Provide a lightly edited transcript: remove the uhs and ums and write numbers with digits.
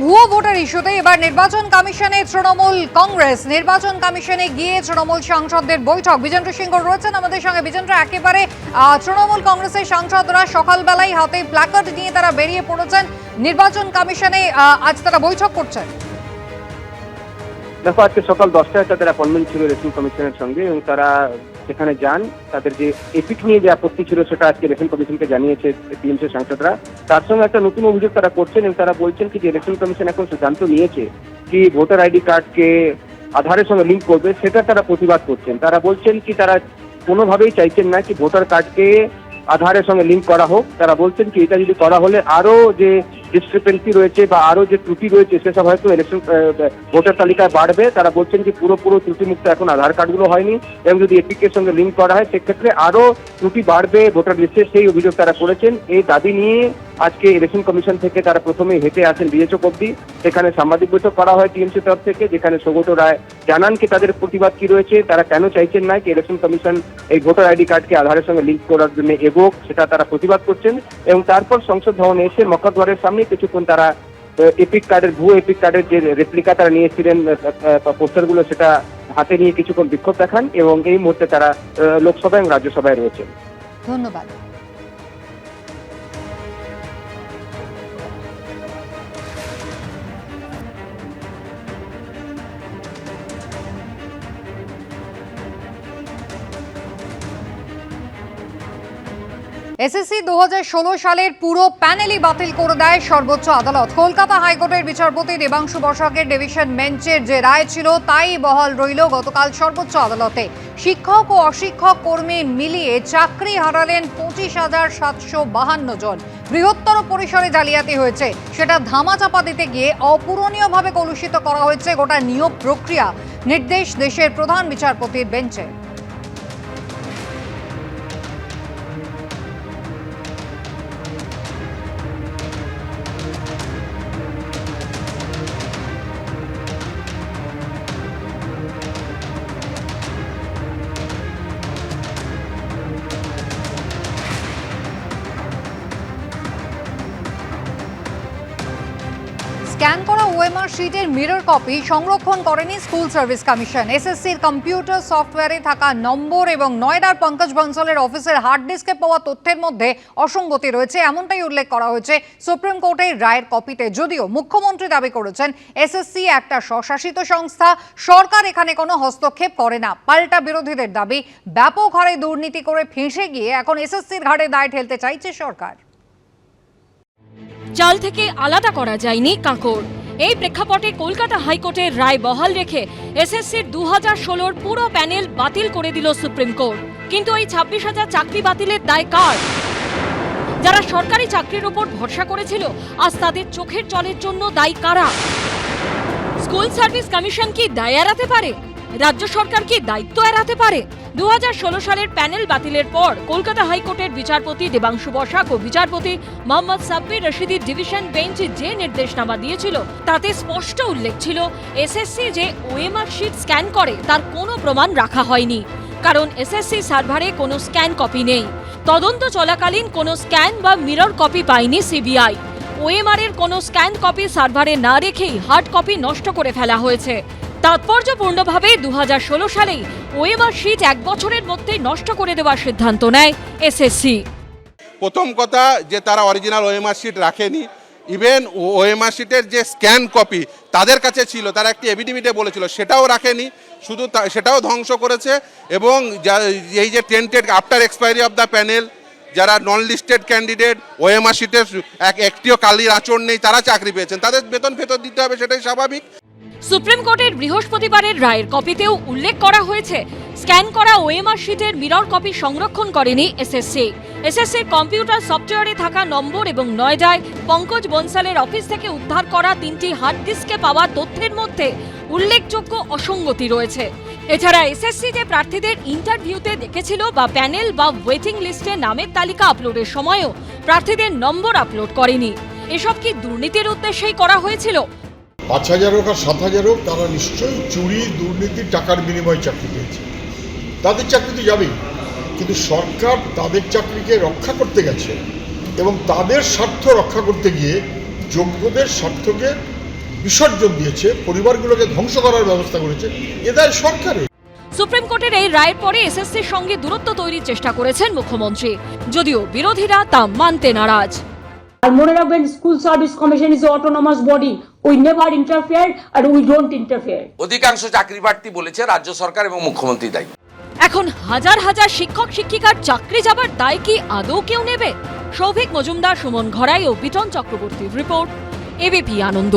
ভুয়ো ভোটার ইস্যুতে এবার নির্বাচন কমিশনে তৃণমূল কংগ্রেস নির্বাচন কমিশনে গিয়ে তৃণমূল সাংসদদের বৈঠক। বিজেন্দ্র সিংহ রয়েছেন আমাদের সঙ্গে। বিজেন্দ্র, একেবারে তৃণমূল কংগ্রেসের সাংসদরা সকালবেলায় হাতে প্ল্যাকার্ড নিয়ে তারা বেরিয়ে পড়েছেন নির্বাচন কমিশনে। আজ তারা বৈঠক করছেন। দেখো, আজকে সকাল 10টায় তাদের অ্যাপয়েন্টমেন্ট ছিল ইলেকশন কমিশনের সঙ্গে এবং তারা সেখানে যান। তাদের যে এপিক নিয়ে যে আপত্তি ছিল সেটা আজকে ইলেকশন কমিশনকে জানিয়েছে টিএমসি সাংসদরা। তার সঙ্গে একটা নতুন অভিযোগ তারা করছেন এবং তারা বলছেন কি যে ইলেকশন কমিশন এখন সিদ্ধান্ত নিয়েছে কি ভোটার আইডি কার্ডকে আধারের সঙ্গে লিঙ্ক করবে, সেটা তারা প্রতিবাদ করছেন। তারা বলছেন কি তারা কোনোভাবেই চাইছেন না কি ভোটার কার্ডকে আধারের সঙ্গে লিঙ্ক করা হোক। তারা বলছেন কি এটা যদি করা হলে আরো যে ডিসক্রিপেন্সি রয়েছে বা আরো যে ত্রুটি রয়েছে সেসব হয়তো ইলেকশন ভোটার তালিকায় বাড়বে। তারা বলছেন যে পুরো ত্রুটিমুক্ত এখন আধার কার্ডগুলো হয়নি এবং যদি এপিকের সঙ্গে লিঙ্ক করা হয় সেক্ষেত্রে আরো ত্রুটি বাড়বে ভোটার লিস্টে, সেই অভিযোগ তারা করেছেন। এই দাবি নিয়ে আজকে ইলেকশন কমিশন থেকে তারা প্রথমে হেঁটে আসেন বিএচও অব্দি। সেখানে সাংবাদিক বৈঠক করা হয় টিএমসি তরফ থেকে, যেখানে সৌগত রায় জানান কি তাদের প্রতিবাদ কি রয়েছে, তারা কেন চাইছেন না কি ইলেকশন কমিশন এই ভোটার আইডি কার্ডকে আধারের সঙ্গে লিঙ্ক করার জন্য এগোক, সেটা তারা প্রতিবাদ করছেন। এবং তারপর সংসদ ভবনে এসে মকদ্দরের সামনে কিছুক্ষণ তারা এপিক কার্ডের ভুয়ো এপিক কার্ডের যে রেপ্লিকা তারা নিয়েছিলেন পোস্টারগুলো সেটা হাতে নিয়ে কিছুক্ষণ বিক্ষোভ দেখান এবং এই মুহূর্তে তারা লোকসভা এবং রাজ্যসভায় রয়েছেন। ধন্যবাদ। এসএসসি 2016 সালের পুরো প্যানেলই বাতিল করে দেয় সর্বোচ্চ আদালত। কলকাতা হাইকোর্টের বিচারপতি দেবাংশু বসাকের ডিভিশন বেঞ্চের যে রায় ছিল তাই বহাল রইল গতকাল সর্বোচ্চ আদালতে। শিক্ষক ও অশিক্ষক কর্মী মিলিয়ে চাকরি হারালেন 25,752 জন। বৃহত্তর পরিসরে জালিয়াতি হয়েছে, সেটা ধামাচাপা দিতে গিয়ে অপূরণীয়ভাবে কলুষিত করা হয়েছে গোটা নিয়োগ প্রক্রিয়া। নির্দেশ দেশের প্রধান বিচারপতির বেঞ্চে। স্ক্যান করা ওএমআর শিটের মিরর কপি সংরক্ষণ করেনি স্কুল সার্ভিস কমিশন। এসএসসির কম্পিউটার সফটওয়্যারে থাকা নম্বর এবং নয়ডার পঙ্কজ বনসলের অফিসের হার্ড ডিস্কে পাওয়া তথ্যের মধ্যে অসঙ্গতি রয়েছে, এমনটাই উল্লেখ করা হয়েছে সুপ্রিম কোর্টের রায়ের কপিতে। যদিও মুখ্যমন্ত্রী দাবি করেছেন এসএসসি একটা স্বশাসিত সংস্থা, সরকার এখানে কোনো হস্তক্ষেপ করে না। পাল্টা বিরোধীদের দাবি ব্যাপক হারে দুর্নীতি করে ফেঁসে গিয়ে এখন এসএসসির ঘাড়ে দায় ঠেলতে চাইছে সরকার। চাল থেকে আলাদা করা যায়নি কাঁকড়। এই প্রেক্ষাপটে কলকাতা হাইকোর্টের রায় বহাল রেখে এসএসসির 2016 পুরো প্যানেল বাতিল করে দিল সুপ্রিম কোর্ট। কিন্তু এই 26,000 চাকরি বাতিলের দায় কার? যারা সরকারি চাকরির উপর ভরসা করেছিল আজ তাদের চোখের জলের জন্য দায়ী কারা? স্কুল সার্ভিস কমিশন কি দায় এড়াতে পারে? রাজ্য সরকার কি দায়িত্ব এড়াতে পারে? 2016 সালের প্যানেল বাতিলের পর কলকাতা হাইকোর্টের বিচারপতি দেবাংশু বসাক ও বিচারপতি মোহাম্মদ সাব্বির রশিদির ডিভিশন বেঞ্চ যে নির্দেশনামা দিয়েছিল তাতে স্পষ্ট উল্লেখ ছিল এসএসসি যে ওএমআর শিট স্ক্যান করে তার কোনো প্রমাণ রাখা হয়নি, কারণ এসএসসি সার্ভারে কোনো স্ক্যান কপি নেই। তদন্ত চলাকালীন কোনো স্ক্যান বা মিরর কপি পায়নি সিবিআই। ওএমআর এর কোনো স্ক্যান কপি সার্ভারে না রেখেই হার্ড কপি নষ্ট করে ফেলা হয়েছে। তাৎপর্যপূর্ণভাবে 2016 সালেই ওএমআর শিট 1 বছরের মধ্যে নষ্ট করে দেওয়ার সিদ্ধান্ত নেয় এসএসসি। প্রথম কথা যে তারা অরিজিনাল ওএমআর শিট রাখেনি, ইভেন ওএমআর শিটের যে স্ক্যান কপি তাদের কাছে ছিল, তারা একটি এভিডেভিটে বলেছিল সেটাও রাখেনি, শুধু সেটাও ধ্বংস করেছে। এবং এই যে tainted after expiry of the panel, যারা নন লিস্টেড ক্যান্ডিডেট ওএমআর শিটের একটিও কালির আচরণ নেই, তারা চাকরি পেয়েছেন, তাদের বেতন ফেরত দিতে হবে, সেটাই স্বাভাবিক। সুপ্রিম কোর্টের বৃহস্পতিবারের রায়ের কপিতেও উল্লেখ করা হয়েছে স্ক্যান করা ওএমআর শিটের মিরর কপি সংরক্ষণ করেনি এসএসসি। এসএসসির কম্পিউটার সফটওয়্যারে থাকা নম্বর এবং নয়ডায় পঙ্কজ বনসালের অফিস থেকে উদ্ধার করা 3টি হার্ড ডিস্কে পাওয়া তথ্যের মধ্যে উল্লেখযোগ্য অসঙ্গতি রয়েছে। এছাড়া এসএসসি যে প্রার্থীদের ইন্টারভিউতে দেখেছিল বা প্যানেল বা ওয়েটিং লিস্টে নামের তালিকা আপলোডের সময়ও প্রার্থীদের নম্বর আপলোড করেনি। এসব কি দুর্নীতির উদ্দেশ্যেই করা হয়েছিল? 5,000 হোক আর 7,000 হোক, তারা নিশ্চয়ই চুরি দুর্নীতির টাকার বিনিময়ে চাকরি পেয়েছে, তাদের চাকরি তো যাবেই। কিন্তু সরকার তাদের চাকরিকে রক্ষা করতে গেছে এবং তাদের স্বার্থ রক্ষা করতে গিয়ে যোগ্যদের স্বার্থকে বিসর্জন দিয়েছে, পরিবারগুলোকে ধ্বংস করার ব্যবস্থা করেছে, এ দায় সরকারের। সুপ্রিম কোর্টের এই রায়ের পরে এসএসসির সঙ্গে দূরত্ব তৈরির চেষ্টা করেছেন মুখ্যমন্ত্রী, যদিও বিরোধীরা তা মানতে নারাজ। আর মনে রাখবেন, school service commission is autonomous body, we never interfere আর উই ডোন্ট ইন্টারফেয়ার। অধিকাংশ চাকরি প্রার্থী বলেছে রাজ্য সরকার এবং মুখ্যমন্ত্রী দায়ী। এখন হাজার হাজার শিক্ষক শিক্ষিকার চাকরি যাবার দায় কি আদৌ কেউ নেবে? সৌভিক মজুমদার, সুমন ঘরাই ও বিটন চক্রবর্তীর রিপোর্ট, এবিপি আনন্দ।